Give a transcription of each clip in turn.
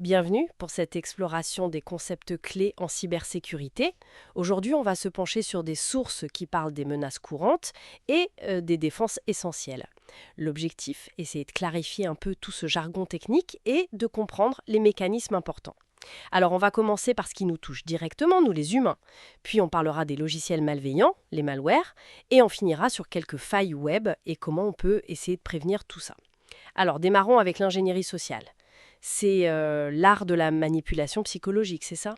Bienvenue pour cette exploration des concepts clés en cybersécurité. Aujourd'hui, on va se pencher sur des sources qui parlent des menaces courantes et des défenses essentielles. L'objectif, c'est de clarifier un peu tout ce jargon technique et de comprendre les mécanismes importants. Alors, on va commencer par ce qui nous touche directement, nous les humains. Puis, on parlera des logiciels malveillants, les malwares, et on finira sur quelques failles web et comment on peut essayer de prévenir tout ça. Alors, démarrons avec l'ingénierie sociale. C'est l'art de la manipulation psychologique, c'est ça?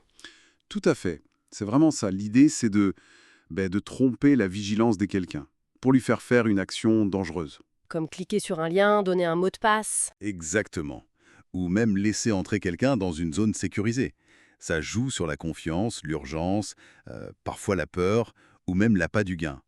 Tout à fait. C'est vraiment ça. L'idée, c'est de tromper la vigilance de quelqu'un pour lui faire faire une action dangereuse. Comme cliquer sur un lien, donner un mot de passe. Exactement. Ou même laisser entrer quelqu'un dans une zone sécurisée. Ça joue sur la confiance, l'urgence, parfois la peur, ou même l'appât du gain.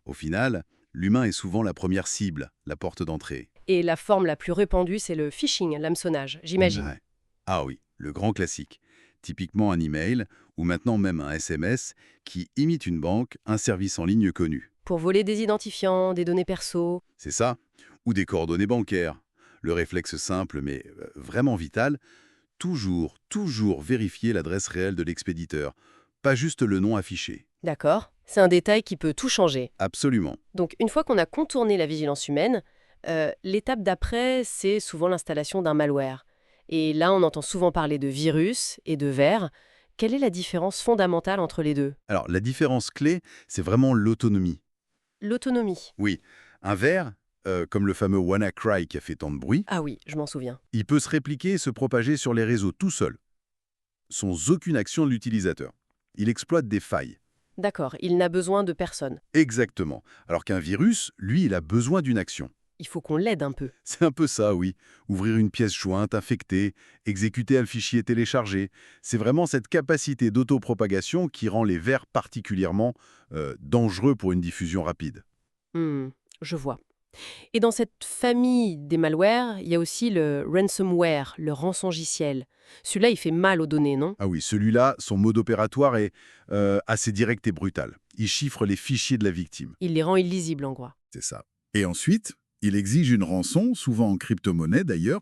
Au final, l'humain est souvent la première cible, la porte d'entrée. Et la forme la plus répandue, c'est le phishing, l'hameçonnage, j'imagine. Ouais. Ah oui, le grand classique. Typiquement un email, ou maintenant même un SMS, qui imite une banque, un service en ligne connu. Pour voler des identifiants, des données perso. C'est ça? Ou des coordonnées bancaires. Le réflexe simple, mais vraiment vital, toujours vérifier l'adresse réelle de l'expéditeur, pas juste le nom affiché. D'accord. C'est un détail qui peut tout changer. Absolument. Donc, une fois qu'on a contourné la vigilance humaine, l'étape d'après, c'est souvent l'installation d'un malware. Et là, on entend souvent parler de virus et de vers. Quelle est la différence fondamentale entre les deux? Alors, la différence clé, c'est vraiment l'autonomie. L'autonomie. Oui, un ver, comme le fameux WannaCry qui a fait tant de bruit, Ah oui, je m'en souviens. il peut se répliquer et se propager sur les réseaux tout seul, sans aucune action de l'utilisateur. Il exploite des failles. D'accord, il n'a besoin de personne. Exactement. Alors qu'un virus, lui, il a besoin d'une action. Il faut qu'on l'aide un peu. C'est un peu ça, oui. Ouvrir une pièce jointe, infecter, exécuter un fichier téléchargé. C'est vraiment cette capacité d'autopropagation qui rend les vers particulièrement dangereux pour une diffusion rapide. Hmm, je vois. Et dans cette famille des malwares, il y a aussi le ransomware, le rançongiciel. Celui-là, il fait mal aux données, non? Ah oui, celui-là, son mode opératoire est assez direct et brutal. Il chiffre les fichiers de la victime. Il les rend illisibles, en gros. C'est ça. Et ensuite, il exige une rançon, souvent en crypto-monnaie d'ailleurs,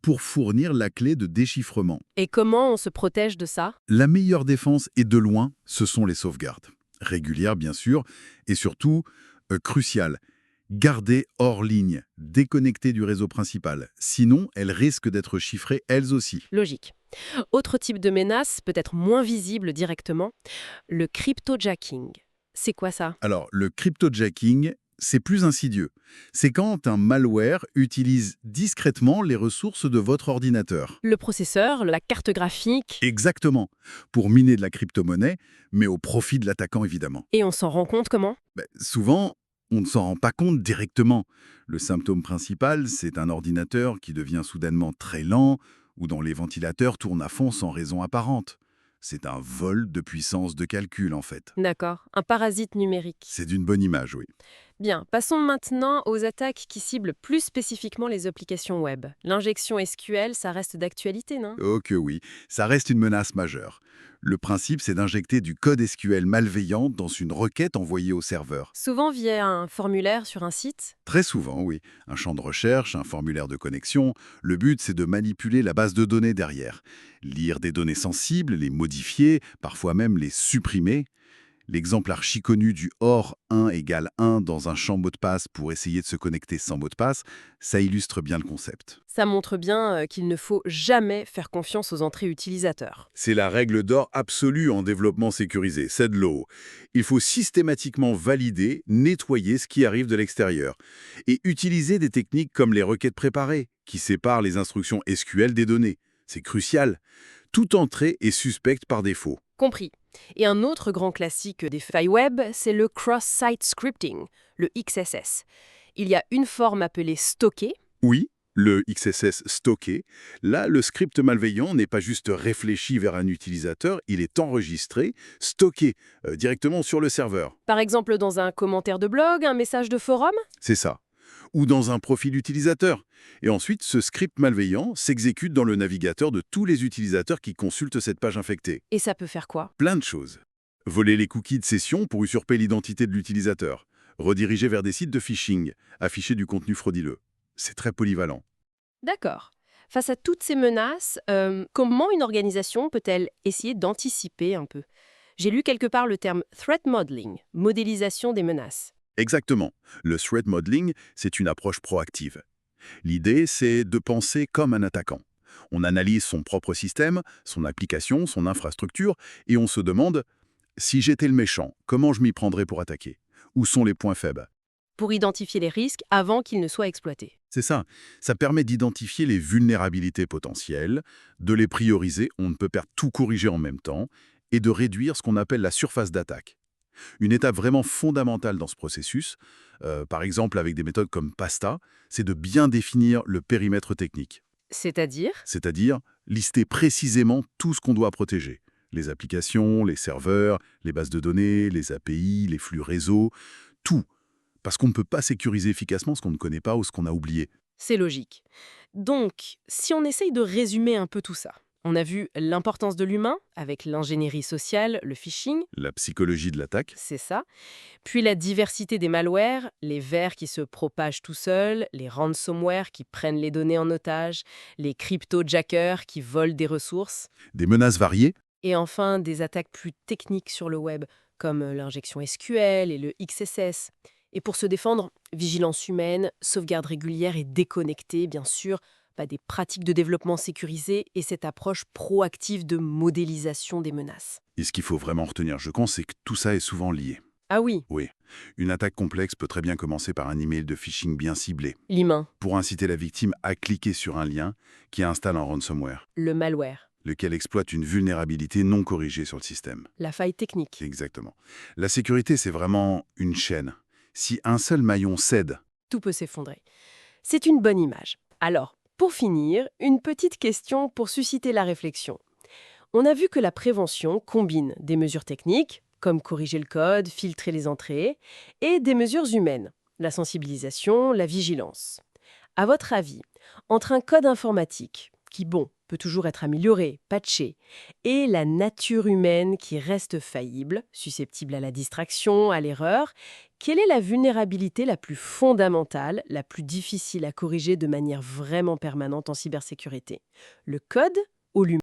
pour fournir la clé de déchiffrement. Et comment on se protège de ça? La meilleure défense, et de loin, ce sont les sauvegardes. Régulières, bien sûr, et surtout, cruciales. Gardées hors ligne, déconnectées du réseau principal. Sinon, elles risquent d'être chiffrées elles aussi. Logique. Autre type de menace, peut-être moins visible directement, le cryptojacking. C'est quoi ça? Alors, le cryptojacking, c'est plus insidieux. C'est quand un malware utilise discrètement les ressources de votre ordinateur. Le processeur, la carte graphique, Exactement. Pour miner de la crypto-monnaie, mais au profit de l'attaquant, évidemment. et on s'en rend compte comment? Souvent, on ne s'en rend pas compte directement. Le symptôme principal, c'est un ordinateur qui devient soudainement très lent ou dont les ventilateurs tournent à fond sans raison apparente. C'est un vol de puissance de calcul, en fait. D'accord, un parasite numérique. C'est d'une bonne image, oui. Bien, passons maintenant aux attaques qui ciblent plus spécifiquement les applications web. L'injection SQL, ça reste d'actualité, non? Oh que oui, ça reste une menace majeure. Le principe, c'est d'injecter du code SQL malveillant dans une requête envoyée au serveur. Souvent via un formulaire sur un site. Très souvent, oui. Un champ de recherche, un formulaire de connexion. Le but, c'est de manipuler la base de données derrière. Lire des données sensibles, les modifier, parfois même les supprimer. L'exemple archi-connu du OR 1 égale 1 dans un champ mot de passe pour essayer de se connecter sans mot de passe, ça illustre bien le concept. Ça montre bien qu'il ne faut jamais faire confiance aux entrées utilisateurs. C'est la règle d'or absolue en développement sécurisé, c'est de l'eau. Il faut systématiquement valider, nettoyer ce qui arrive de l'extérieur et utiliser des techniques comme les requêtes préparées, qui séparent les instructions SQL des données. C'est crucial. Toute entrée est suspecte par défaut. Compris. Et un autre grand classique des failles web, c'est le cross-site scripting, le XSS. Il y a une forme appelée stocker. Oui, le XSS stocké. Là, le script malveillant n'est pas juste réfléchi vers un utilisateur, il est enregistré, stocké directement sur le serveur. Par exemple dans un commentaire de blog, un message de forum. C'est ça. Ou dans un profil utilisateur. Et ensuite, ce script malveillant s'exécute dans le navigateur de tous les utilisateurs qui consultent cette page infectée. Et ça peut faire quoi? Plein de choses. Voler les cookies de session pour usurper l'identité de l'utilisateur. Rediriger vers des sites de phishing, afficher du contenu frauduleux. C'est très polyvalent. D'accord. Face à toutes ces menaces, comment une organisation peut-elle essayer d'anticiper un peu? J'ai lu quelque part le terme threat modeling, modélisation des menaces. Exactement. Le threat modeling, c'est une approche proactive. L'idée, c'est de penser comme un attaquant. On analyse son propre système, son application, son infrastructure, et on se demande, si j'étais le méchant, comment je m'y prendrais pour attaquer? Où sont les points faibles? Pour identifier les risques avant qu'ils ne soient exploités. C'est ça. Ça permet d'identifier les vulnérabilités potentielles, de les prioriser, on ne peut pas tout corriger en même temps, et de réduire ce qu'on appelle la surface d'attaque. Une étape vraiment fondamentale dans ce processus, par exemple avec des méthodes comme PASTA, c'est de bien définir le périmètre technique. C'est-à-dire? C'est-à-dire lister précisément tout ce qu'on doit protéger. Les applications, les serveurs, les bases de données, les API, les flux réseau, tout. Parce qu'on ne peut pas sécuriser efficacement ce qu'on ne connaît pas ou ce qu'on a oublié. C'est logique. Donc, si on essaye de résumer un peu tout ça, on a vu l'importance de l'humain avec l'ingénierie sociale, le phishing, La psychologie de l'attaque, c'est ça. Puis la diversité des malwares, les vers qui se propagent tout seuls, les ransomware qui prennent les données en otage, les crypto-jackers qui volent des ressources, des menaces variées, et enfin des attaques plus techniques sur le web, comme l'injection SQL et le XSS. Et pour se défendre, vigilance humaine, sauvegarde régulière et déconnectée, bien sûr, des pratiques de développement sécurisé et cette approche proactive de modélisation des menaces. et ce qu'il faut vraiment retenir, je pense, c'est que tout ça est souvent lié. Ah oui, Oui, une attaque complexe peut très bien commencer par un email de phishing bien ciblé, l'humain, pour inciter la victime à cliquer sur un lien qui installe un ransomware, le malware, lequel exploite une vulnérabilité non corrigée sur le système. la faille technique. Exactement. La sécurité, c'est vraiment une chaîne. Si un seul maillon cède, Tout peut s'effondrer. C'est une bonne image. Alors, pour finir, une petite question pour susciter la réflexion. On a vu que la prévention combine des mesures techniques, comme corriger le code, filtrer les entrées, et des mesures humaines, la sensibilisation, la vigilance. À votre avis, entre un code informatique, qui, peut toujours être amélioré, patché, et la nature humaine qui reste faillible, susceptible à la distraction, à l'erreur, quelle est la vulnérabilité la plus fondamentale, la plus difficile à corriger de manière vraiment permanente en cybersécurité? Le code ou l'humain?